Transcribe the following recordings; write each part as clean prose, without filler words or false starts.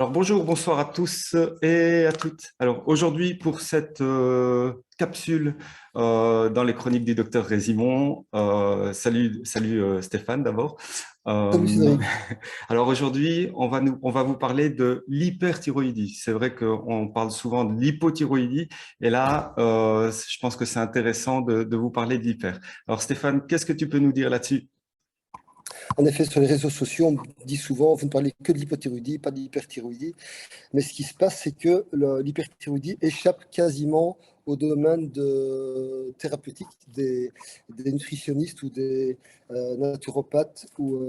Alors bonjour, bonsoir à tous et à toutes. Alors aujourd'hui pour cette capsule dans les chroniques du docteur Résimon, salut Stéphane d'abord. Salut Euh, Cédric. alors aujourd'hui on va vous parler de l'hyperthyroïdie. C'est vrai qu'on parle souvent de l'hypothyroïdie et là je pense que c'est intéressant de vous parler de l'hyper. Alors Stéphane, qu'est-ce que tu peux nous dire là-dessus? En effet, sur les réseaux sociaux, on dit souvent, vous ne parlez que de l'hypothyroïdie, pas de l'hyperthyroïdie. Mais ce qui se passe, c'est que l'hyperthyroïdie échappe quasiment au domaine thérapeutique des nutritionnistes ou des naturopathes ou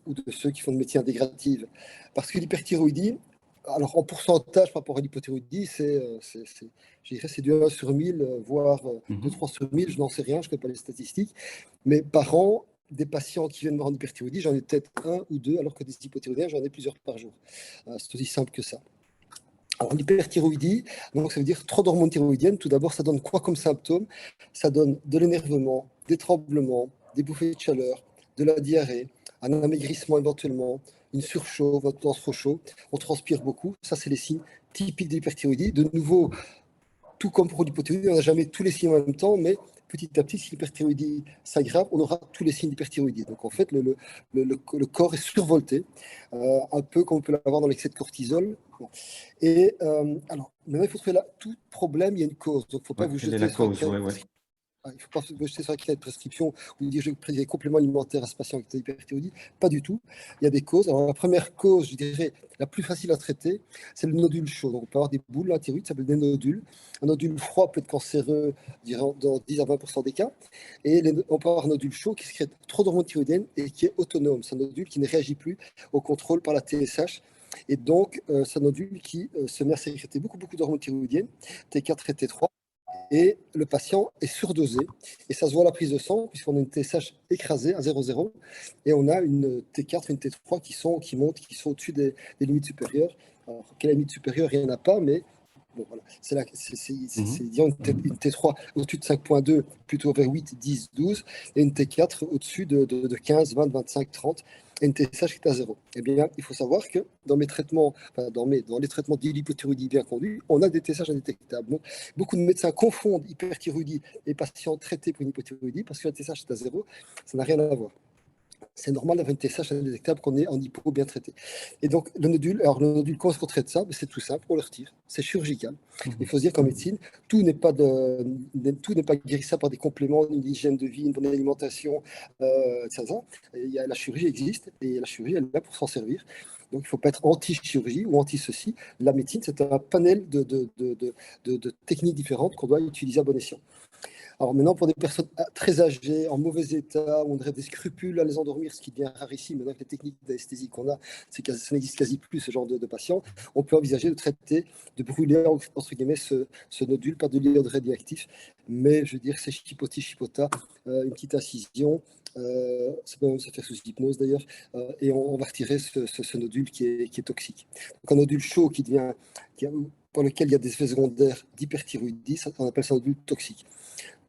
de ceux qui font de médecine intégrative. Parce que l'hyperthyroïdie, alors en pourcentage par rapport à l'hypothyroïdie, je dirais, c'est du 1 sur 1000, voire 2-3 sur 1000, je n'en sais rien, je ne connais pas les statistiques. Mais par an, des patients qui viennent me rendre hyperthyroïdie, j'en ai peut-être un ou deux, alors que des hypothyroïdiens, j'en ai plusieurs par jour. C'est aussi simple que ça. Alors, l'hyperthyroïdie, donc ça veut dire trop d'hormones thyroïdiennes. Tout d'abord, ça donne quoi comme symptômes? Ça donne de l'énervement, des tremblements, des bouffées de chaleur, de la diarrhée, un amaigrissement éventuellement, une surchauffe, un temps trop chaud, on transpire beaucoup. Ça, c'est les signes typiques de l'hyperthyroïdie. De nouveau, tout comme pour l'hypothyroïdie, on n'a jamais tous les signes en même temps, mais petit à petit, si l'hyperthyroïdie s'aggrave, on aura tous les signes d'hyperthyroïdie. Donc en fait, le corps est survolté, un peu comme on peut l'avoir dans l'excès de cortisol. Bon. Et alors, maintenant, il faut trouver là, tout problème, il y a une cause. Donc il ne faut pas Ouais, vous quelle est la jeter sur un cause? cas de Ouais, ouais. prescription. Il ne faut pas vous jeter sur un cas de prescription ou dire je vais prescrire des compléments alimentaires à ce patient qui a hyperthyroïdie. Pas du tout. Il y a des causes. Alors la première cause, je dirais, la plus facile à traiter, c'est le nodule chaud. Donc on peut avoir des boules, la thyroïde, ça s'appelle des nodules. Un nodule froid peut être cancéreux, je dirais, dans 10 à 20% des cas. Et on peut avoir un nodule chaud qui sécrète trop d'hormones thyroïdiennes et qui est autonome. C'est un nodule qui ne réagit plus au contrôle par la TSH. Et donc, c'est un nodule qui se met à sécréter beaucoup d'hormones thyroïdiennes, T4 et T3. Et le patient est surdosé. Et ça se voit à la prise de sang, puisqu'on a une TSH écrasée à 0,0. Et on a une T4, une T3 qui montent, qui sont au-dessus des limites supérieures. Alors, quelle limite supérieure, il n'y en a pas, mais bon, voilà. Mhm. Disons une T3 au-dessus de 5,2, plutôt vers 8, 10, 12, et une T4 au-dessus de 15, 20, 25, 30, et une TSH qui est à 0. Eh bien, il faut savoir que dans mes traitements, enfin, dans les traitements d'hypothyroïdie bien conduits, on a des TSH indétectables. Donc, beaucoup de médecins confondent hyperthyroïdie et patients traités pour une hypothyroïdie parce que la TSH est à 0, ça n'a rien à voir. C'est normal d'avoir une TSH indétectable qu'on est en hypo bien traité. Et donc, le nodule, comment est-ce qu'on traite ça? C'est tout simple, on le retire. C'est chirurgical. Il Mhm. faut se dire qu'en médecine, tout n'est pas guérissable par des compléments, une hygiène de vie, une bonne alimentation, etc. La chirurgie existe et la chirurgie, elle est là pour s'en servir. Donc, il ne faut pas être anti-chirurgie ou anti-ceci. La médecine, c'est un panel de techniques différentes qu'on doit utiliser à bon escient. Alors maintenant, pour des personnes très âgées, en mauvais état, où on aurait des scrupules à les endormir, ce qui devient rarissime, maintenant avec les techniques d'anesthésie qu'on a, ça n'existe quasi plus, ce genre de patients, on peut envisager de traiter, de brûler, entre guillemets, ce nodule par de l'iode radioactif. Mais je veux dire, c'est chipota, une petite incision, ça peut même se faire sous hypnose d'ailleurs, et on va retirer ce nodule qui est toxique. Donc un nodule chaud pour lequel il y a des effets secondaires d'hyperthyroïdie, on appelle ça un nodule toxique.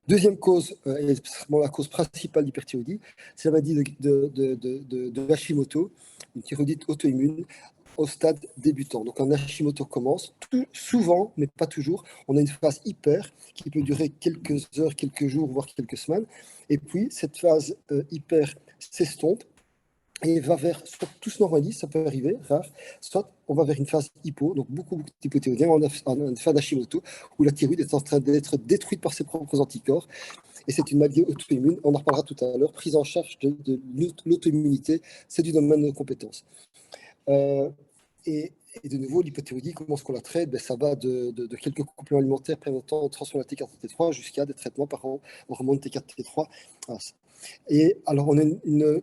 Deuxième cause, et c'est la cause principale d'hyperthyroïdie, c'est la maladie de Hashimoto, une thyroïdite auto-immune au stade débutant. Donc un Hashimoto commence, souvent, mais pas toujours, on a une phase hyper qui peut durer quelques heures, quelques jours, voire quelques semaines. Et puis cette phase hyper s'estompe et va vers, soit tout se normalise, ça peut arriver, rare, soit on va vers une phase hypo, donc beaucoup d'hypothyroïdiens, on a une phase d'Hashimoto, où la thyroïde est en train d'être détruite par ses propres anticorps, et c'est une maladie auto-immune, on en reparlera tout à l'heure, prise en charge de l'auto-immunité, c'est du domaine de nos compétences. Euh, et, et de nouveau, l'hypothyroïdie, comment est-ce qu'on la traite? Ça va de quelques compléments alimentaires permettant de transformer la T4 en T3 jusqu'à des traitements par hormone T4, T3. Voilà. Et alors, on a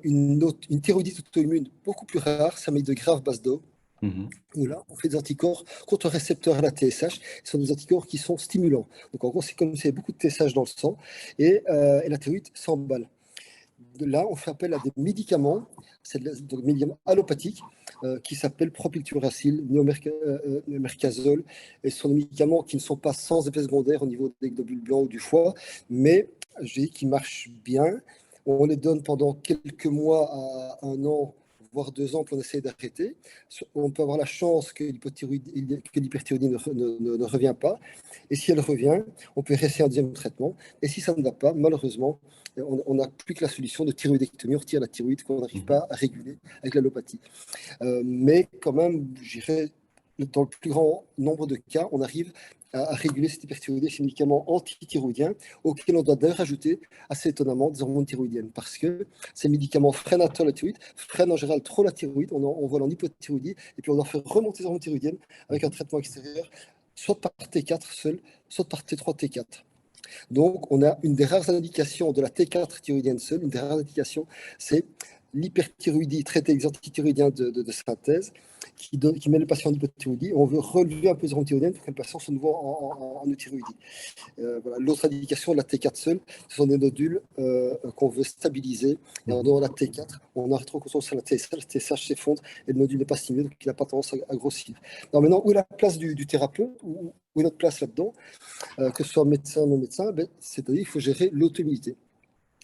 une thyroïdite auto-immune beaucoup plus rare, ça met de graves bases d'eau, Mhm. où là, on fait des anticorps contre récepteurs à la TSH. Ce sont des anticorps qui sont stimulants. Donc, en gros, c'est comme s'il y avait beaucoup de TSH dans le sang et la thyroïde s'emballe. De là, on fait appel à des médicaments, c'est des médicaments allopathiques qui s'appellent propylturacil, mercazole. Et ce sont des médicaments qui ne sont pas sans effet secondaire au niveau des globules blancs ou du foie, mais je dis qui marchent bien. On les donne pendant quelques mois à un an, voire 2 ans, puis on essaie d'arrêter. On peut avoir la chance que l'hyperthyroïdie ne revient pas. Et si elle revient, on peut rester en deuxième traitement. Et si ça ne va pas, malheureusement, on n'a plus que la solution de thyroïdectomie. On retire la thyroïde qu'on n'arrive pas à réguler avec l'allopathie. Mais quand même, je dirais, dans le plus grand nombre de cas, on arrive à réguler cette hyperthyroïdie avec ces médicaments antithyroïdiens auxquels on doit d'ailleurs ajouter, assez étonnamment, des hormones thyroïdiennes. Parce que ces médicaments freinent à tort la thyroïde, freinent en général trop la thyroïde, on voit en hypothyroïdie, et puis on doit faire remonter les hormones thyroïdiennes avec un traitement extérieur, soit par T4 seul, soit par T3, T4. Donc, on a une des rares indications de la T4 thyroïdienne seule, une des rares indications, c'est l'hyperthyroïdie traitée avec les antithyroïdiens de synthèse qui met le patient en hypothyroïdie. On veut relever un peu les hormones thyroïdiennes pour que le patient soit nouveau en euthyroïdie. Voilà. L'autre indication de la T4 seule, ce sont des nodules qu'on veut stabiliser. Et en dehors de la T4, on a rétroconstance sur la TSH, la TSH s'effondre et le nodule n'est pas stimulé, donc il n'a pas tendance à grossir. Alors maintenant, où est la place du thérapeute? Où est notre place là-dedans? Que ce soit médecin ou non médecin, c'est-à-dire qu'il faut gérer l'auto-immunité.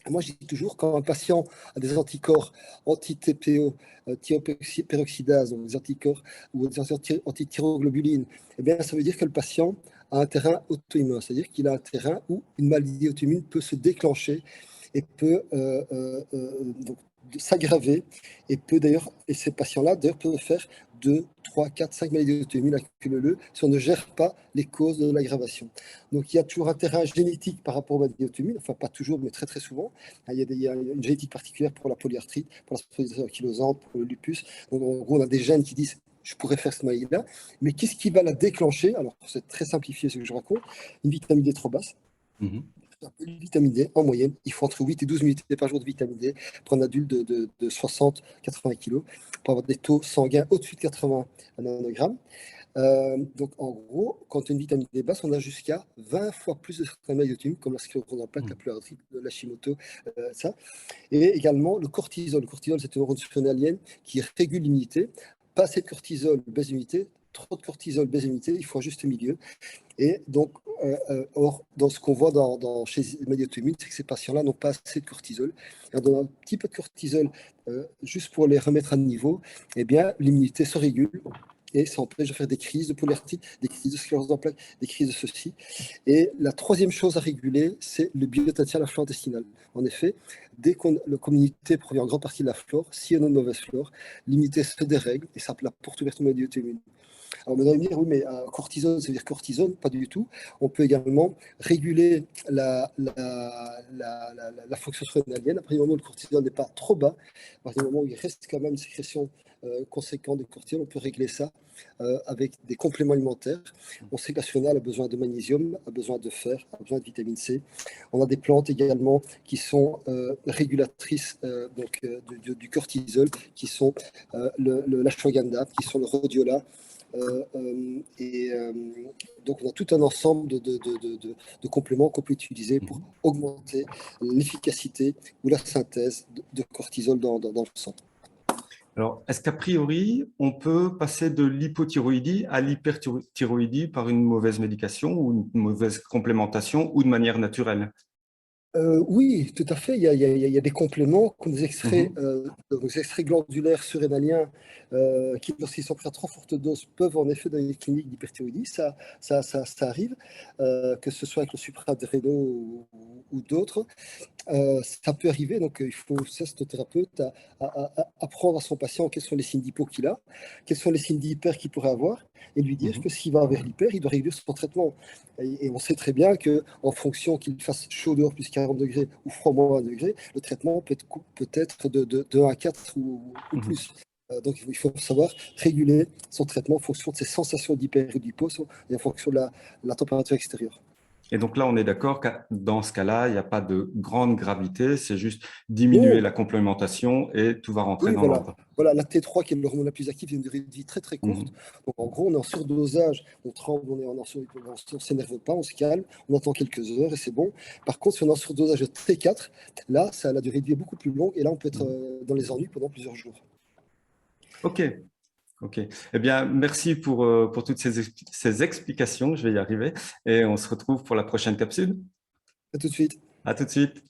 Moi, je dis toujours, quand un patient a des anticorps anti-TPO, thioperoxydase, donc des anticorps ou des antithyroglobulines, eh bien, ça veut dire que le patient a un terrain auto-immun, c'est-à-dire qu'il a un terrain où une maladie auto-immune peut se déclencher et peut donc, s'aggraver et ces patients-là d'ailleurs peuvent faire 2, 3, 4, 5 maladies auto-immunes accumulées si on ne gère pas les causes de l'aggravation. Donc il y a toujours un terrain génétique par rapport aux maladies auto-immunes, enfin pas toujours, mais très très souvent. Il y a une génétique particulière pour la polyarthrite, pour la spondyloarthrite ankylosante, pour le lupus. Donc en gros, on a des gènes qui disent je pourrais faire cette maladie-là, mais qu'est-ce qui va la déclencher? Alors c'est très simplifié ce que je raconte, une vitamine D trop basse. Une vitamine D, en moyenne, il faut entre 8 et 12 unités par jour de vitamine D pour un adulte de 60-80 kg, pour avoir des taux sanguins au-dessus de 80 nanogrammes. Donc, en gros, quand une vitamine D est basse, on a jusqu'à 20 fois plus de certaines maladies auto-immunes, comme la sclérose en plaques, la polyarthrite, la Hashimoto, ça. Et également le cortisol. Le cortisol, c'est une hormone surrénalienne qui régule l'immunité. Pas assez de cortisol, baisse d'immunité. Trop de cortisol, baisse d'immunité. Il faut un juste milieu. Et donc, or, dans ce qu'on voit chez les maladies auto-immunes, c'est que ces patients-là n'ont pas assez de cortisol. Et on donne un petit peu de cortisol juste pour les remettre à niveau, eh bien, l'immunité se régule et ça empêche de faire des crises de polyarthrite, des crises de sclérose en plaques, des crises de ceci. Et la troisième chose à réguler, c'est le biotatien, la flore intestinale. En effet, dès que l'immunité provient en grande partie de la flore, si on a une mauvaise flore, l'immunité se dérègle et ça la porte ouverte aux maladies auto-immunes. Alors, on va me dire, oui, mais cortisone, ça veut dire cortisone? Pas du tout. On peut également réguler la fonction surrénalienne. À partir du moment où le cortisol n'est pas trop bas, à partir du moment où il reste quand même une sécrétion conséquente de cortisol, on peut régler ça avec des compléments alimentaires. On sait que la surrénale a besoin de magnésium, a besoin de fer, a besoin de vitamine C. On a des plantes également qui sont régulatrices du cortisol, qui sont l'ashwagandha, qui sont le rhodiola. Donc, on a tout un ensemble de compléments qu'on peut utiliser pour augmenter l'efficacité ou la synthèse de cortisol dans le sang. Alors, est-ce qu'a priori, on peut passer de l'hypothyroïdie à l'hyperthyroïdie par une mauvaise médication ou une mauvaise complémentation ou de manière naturelle? Oui, tout à fait. Il y a des compléments comme des extraits glandulaires surrénaliens qui, lorsqu'ils sont pris à trop forte dose, peuvent en effet donner des cliniques d'hyperthyroïdie. Ça arrive, que ce soit avec le supraadrénaux ou d'autres. Ça peut arriver, donc il faut, ça, c'est au thérapeute, à apprendre à son patient quels sont les signes d'hypo qu'il a, quels sont les signes d'hyper qu'il pourrait avoir, et lui dire que s'il va vers l'hyper, il doit réduire son traitement. Et on sait très bien qu'en fonction qu'il fasse chaud dehors plus 40 degrés ou froid moins 1 degré, le traitement peut être de 1 à 4 ou plus. Donc il faut savoir réguler son traitement en fonction de ses sensations d'hyper et d'hypo et en fonction de la température extérieure. Et donc là, on est d'accord que dans ce cas-là, il n'y a pas de grande gravité, c'est juste diminuer Non. la complémentation et tout va rentrer Oui, dans l'ordre. voilà, la T3 qui est l'hormone la plus active, a une durée de vie très très courte. Donc en gros, on est en surdosage, on tremble, on ne s'énerve pas, on se calme, on attend quelques heures et c'est bon. Par contre, si on est en surdosage de T4, là, ça a la durée de vie est beaucoup plus longue et là, on peut être dans les ennuis pendant plusieurs jours. OK. OK. Eh bien, merci pour toutes ces explications. Je vais y arriver. Et on se retrouve pour la prochaine capsule. À tout de suite. À tout de suite.